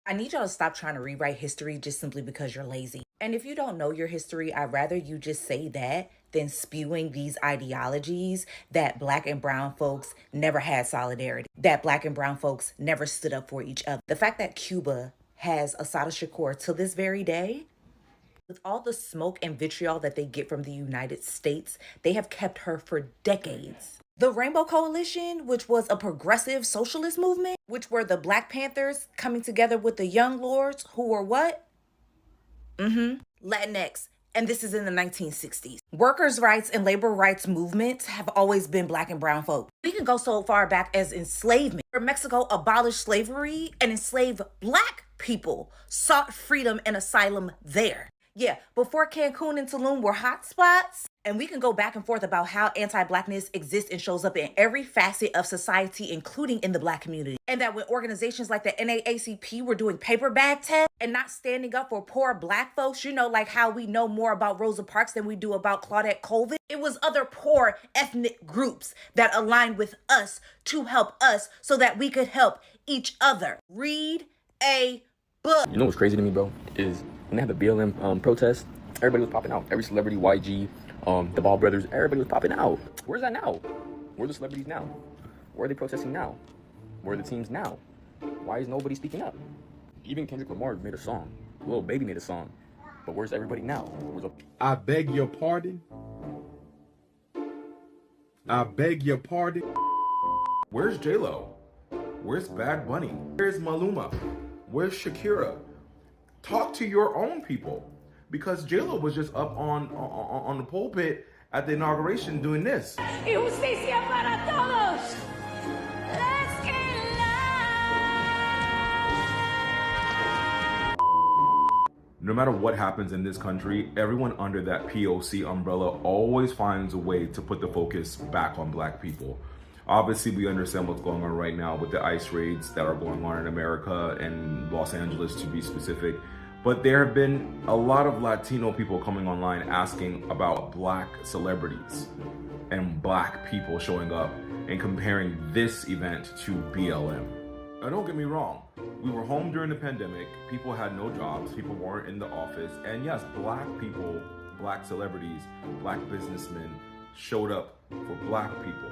I need y'all to stop trying to rewrite history just simply because you're lazy. And if you don't know your history, I'd rather you just say that than spewing these ideologies that Black and brown folks never had solidarity, that Black and brown folks never stood up for each other. The fact that Cuba has Assata Shakur to this very day, with all the smoke and vitriol that they get from the United States, they have kept her for decades. The Rainbow Coalition, which was a progressive socialist movement, which were the Black Panthers coming together with the Young Lords, who were what? Latinx. And this is in the 1960s. Workers' rights and labor rights movements have always been Black and brown folk. We can go so far back as enslavement, where Mexico abolished slavery and enslaved Black people sought freedom and asylum there. Yeah, before Cancun and Tulum were hot spots. And we can go back and forth about how anti-Blackness exists and shows up in every facet of society, including in the Black community. And that when organizations like the NAACP were doing paper bag tests and not standing up for poor Black folks, you know, like how we know more about Rosa Parks than we do about Claudette Colvin, it was other poor ethnic groups that aligned with us to help us so that we could help each other. Read a book. You know what's crazy to me, bro, is when they had the BLM protest, everybody was popping out. Every celebrity, YG, the Ball brothers, everybody was popping out. Where's that now? Where are the celebrities now? Where are they protesting now? Where are the teams now? Why is nobody speaking up? Even Kendrick Lamar made a song. Lil Baby made a song. But where's everybody now? I beg your pardon. I beg your pardon. Where's J-Lo? Where's Bad Bunny? Where's Maluma? Where's Shakira? Talk to your own people. Because J-Lo was just up on the pulpit at the inauguration doing this. Y justicia para todos. Let's get loud. No matter what happens in this country, everyone under that POC umbrella always finds a way to put the focus back on Black people. Obviously, we understand what's going on right now with the ICE raids that are going on in America and Los Angeles, to be specific. But there have been a lot of Latino people coming online asking about Black celebrities and Black people showing up and comparing this event to BLM. Now, don't get me wrong. We were home during the pandemic. People had no jobs. People weren't in the office. And yes, Black people, Black celebrities, Black businessmen showed up for Black people.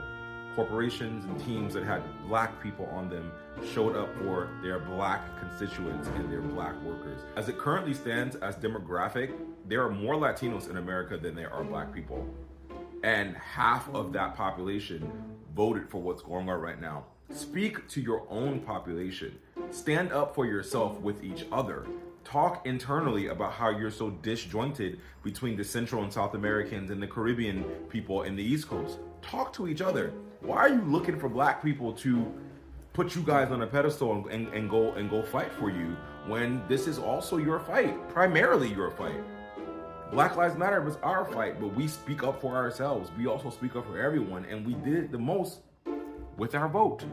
Corporations and teams that had Black people on them showed up for their Black constituents and their Black workers. As it currently stands as demographic, there are more Latinos in America than there are Black people. And half of that population voted for what's going on right now. Speak to your own population. Stand up for yourself with each other. Talk internally about how you're so disjointed between the Central and South Americans and the Caribbean people in the East Coast. Talk to each other. Why are you looking for Black people to put you guys on a pedestal and go fight for you when this is also your fight, primarily your fight? Black Lives Matter was our fight, but we speak up for ourselves. We also speak up for everyone, and we did it the most with our vote.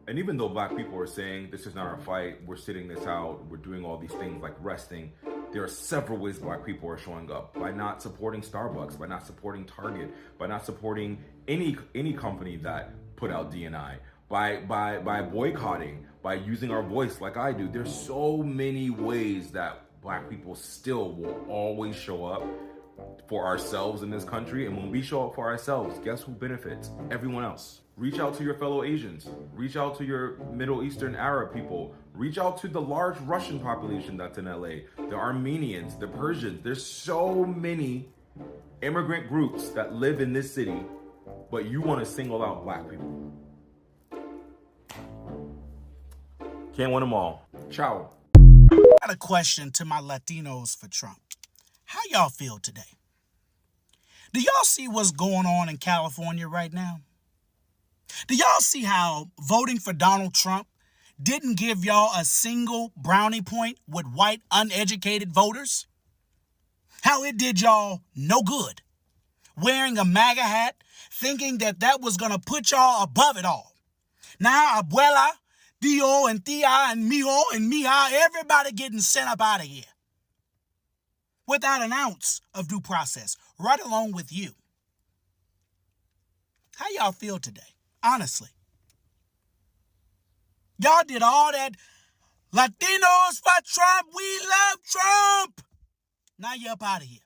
And even though Black people are saying this is not our fight, we're sitting this out, we're doing all these things like resting, there are several ways Black people are showing up by not supporting Starbucks, by not supporting Target, by not supporting any company that put out D&I, by boycotting, by using our voice like I do. There's so many ways that Black people still will always show up for ourselves in this country. And when we show up for ourselves, guess who benefits? Everyone else. Reach out to your fellow Asians. Reach out to your Middle Eastern Arab people. Reach out to the large Russian population that's in LA, the Armenians, the Persians. There's so many immigrant groups that live in this city, but you want to single out Black people. Can't win them all. Ciao. I got a question to my Latinos for Trump. How y'all feel today? Do y'all see what's going on in California right now? Do y'all see how voting for Donald Trump didn't give y'all a single brownie point with white uneducated voters? How it did y'all no good. Wearing a MAGA hat, thinking that was going to put y'all above it all. Now, abuela, Dio, and tia, and mijo, and mija, everybody getting sent up out of here. Without an ounce of due process, right along with you. How y'all feel today? Honestly. Y'all did all that Latinos for Trump. We love Trump. Now you're up out of here.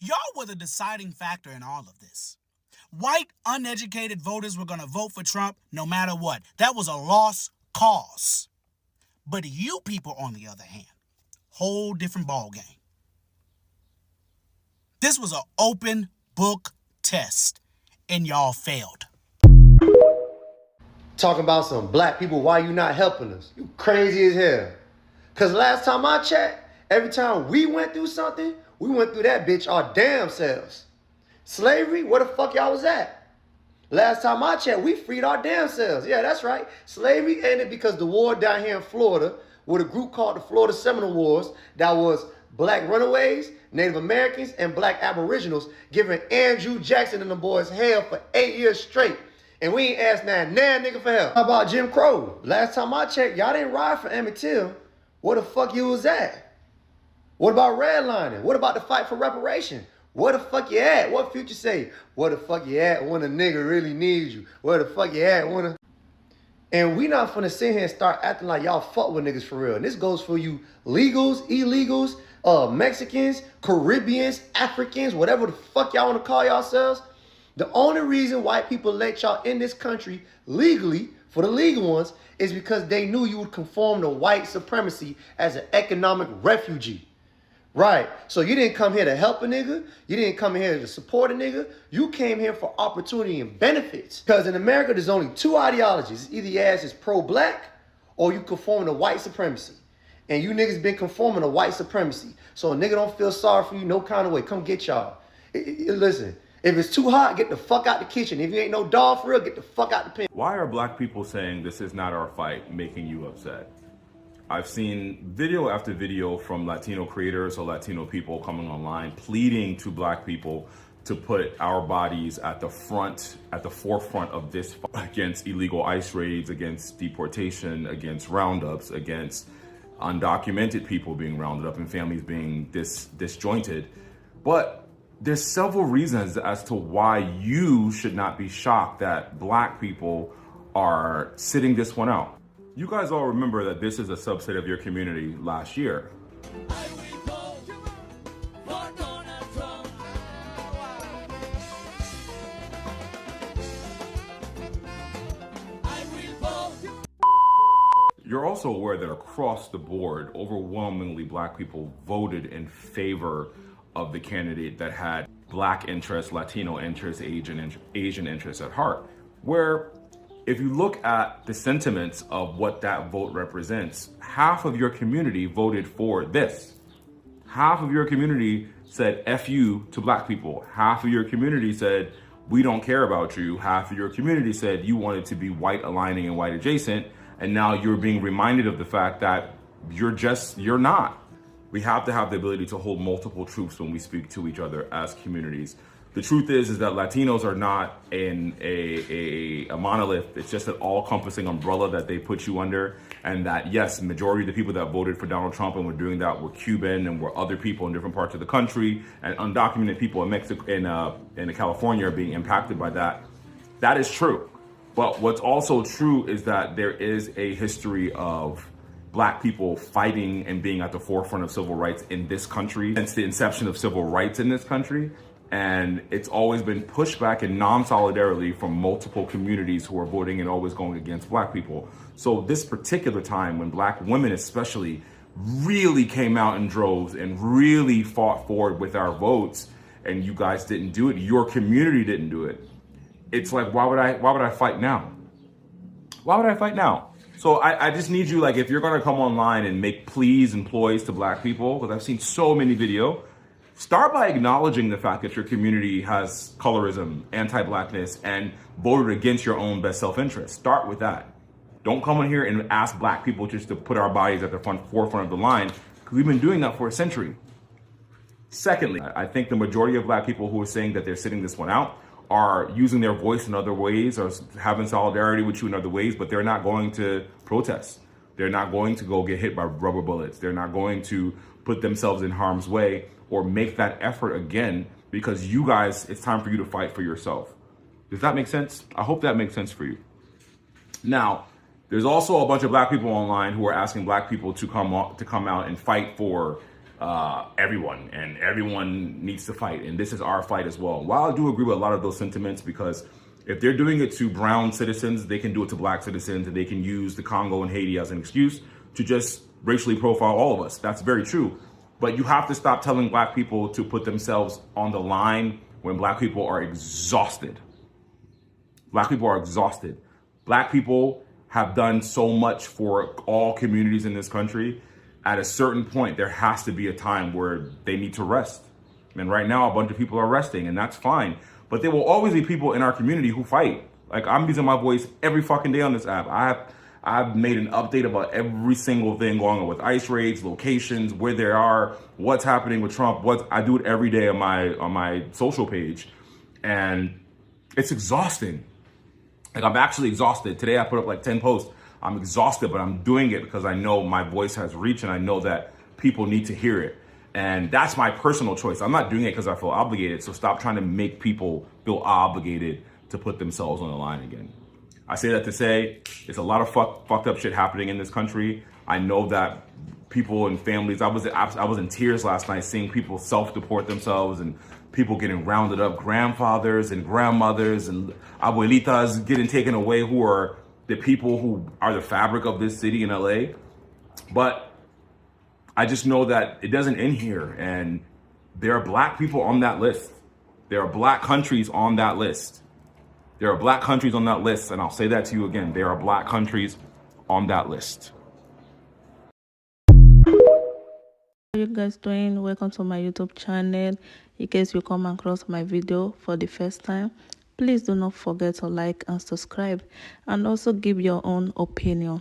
Y'all were the deciding factor in all of this. White, uneducated voters were going to vote for Trump no matter what. That was a lost cause. But you people, on the other hand, whole different ball game. This was an open book test, and y'all failed. Talking about some black people, why you not helping us? You crazy as hell. Because last time I checked, every time we went through something, we went through that bitch our damn selves. Slavery, where the fuck y'all was at? Last time I checked, we freed our damn selves. Yeah, that's right. Slavery ended because the war down here in Florida with a group called the Florida Seminole Wars that was black runaways, Native Americans, and black aboriginals giving Andrew Jackson and the boys hell for 8 years straight. And we ain't asked nan nigga for help. How about Jim Crow? Last time I checked, y'all didn't ride for Emmett Till. Where the fuck you was at? What about redlining? What about the fight for reparation? Where the fuck you at? What Future say? Where the fuck you at when a nigga really needs you? Where the fuck you at when a... And we not finna sit here and start acting like y'all fuck with niggas for real. And this goes for you legals, illegals, Mexicans, Caribbeans, Africans, whatever the fuck y'all wanna call yourselves. The only reason white people let y'all in this country legally, for the legal ones, is because they knew you would conform to white supremacy as an economic refugee. Right. So you didn't come here to help a nigga. You didn't come here to support a nigga. You came here for opportunity and benefits. Because in America, there's only two ideologies. Either your ass is pro-black or you conform to white supremacy. And you niggas been conforming to white supremacy. So a nigga don't feel sorry for you no kind of way. Come get y'all. Listen, if it's too hot, get the fuck out the kitchen. If you ain't no dog for real, get the fuck out the pen. Why are black people saying this is not our fight making you upset? I've seen video after video from Latino creators or Latino people coming online pleading to black people to put our bodies at the forefront of this fight against illegal ICE raids, against deportation, against roundups, against undocumented people being rounded up and families being disjointed. But there's several reasons as to why you should not be shocked that black people are sitting this one out. You guys all remember that this is a subset of your community last year. You're also aware that across the board, overwhelmingly black people voted in favor of the candidate that had black interests, Latino interests, Asian interests at heart. Where if you look at the sentiments of what that vote represents, half of your community voted for this. Half of your community said F you to black people. Half of your community said, we don't care about you. Half of your community said you wanted to be white aligning and white adjacent. And now you're being reminded of the fact that you're not. We have to have the ability to hold multiple truths when we speak to each other as communities. The truth is that Latinos are not in a monolith. It's just an all-encompassing umbrella that they put you under. And that, yes, majority of the people that voted for Donald Trump and were doing that were Cuban and were other people in different parts of the country, and undocumented people in Mexico, in California are being impacted by that. That is true. But what's also true is that there is a history of black people fighting and being at the forefront of civil rights in this country since the inception of civil rights in this country. And it's always been pushback and non-solidarity from multiple communities who are voting and always going against black people. So this particular time when black women especially really came out in droves and really fought forward with our votes, and you guys didn't do it, your community didn't do it. It's like, why would I fight now? Why would I fight now? So I just need you, like, if you're gonna come online and make pleas and ploys to black people, because I've seen so many video, start by acknowledging the fact that your community has colorism, anti-blackness, and voted against your own best self-interest. Start with that. Don't come in here and ask black people just to put our bodies at the forefront of the line, because we've been doing that for a century. Secondly, I think the majority of black people who are saying that they're sitting this one out are using their voice in other ways or having solidarity with you in other ways, but they're not going to protest. They're not going to go get hit by rubber bullets. They're not going to put themselves in harm's way or make that effort again, because you guys, it's time for you to fight for yourself. Does that make sense? I hope that makes sense for you. Now, There's also a bunch of black people online who are asking black people to come out and fight for everyone, and everyone needs to fight, and this is our fight as well. While I do agree with a lot of those sentiments, because if they're doing it to brown citizens, they can do it to black citizens, and they can use the Congo and Haiti as an excuse to just racially profile all of us. That's very true. But you have to stop telling black people to put themselves on the line when black people are exhausted. Black people are exhausted. Black people have done so much for all communities in this country. At a certain point, there has to be a time where they need to rest. And right now, a bunch of people are resting, and that's fine. But there will always be people in our community who fight. Like, I'm using my voice every fucking day on this app. I've made an update about every single thing going on with ICE raids, locations, where they are, what's happening with Trump. I do it every day on my social page, and it's exhausting. Like, I'm actually exhausted. Today I put up like 10 posts. I'm exhausted, but I'm doing it because I know my voice has reach, and I know that people need to hear it. And that's my personal choice. I'm not doing it because I feel obligated. So stop trying to make people feel obligated to put themselves on the line again. I say that to say it's a lot of fucked up shit happening in this country. I know that people and families, I was in tears last night seeing people self-deport themselves, and people getting rounded up, grandfathers and grandmothers and abuelitas getting taken away, who are the people who are the fabric of this city in LA. But I just know that it doesn't end here, and there are black people on that list. There are black countries on that list. There are black countries on that list, and I'll say that to you again. There are black countries on that list. How you guys doing? Welcome to my YouTube channel. In case you come across my video for the first time, please do not forget to like and subscribe, and also give your own opinion.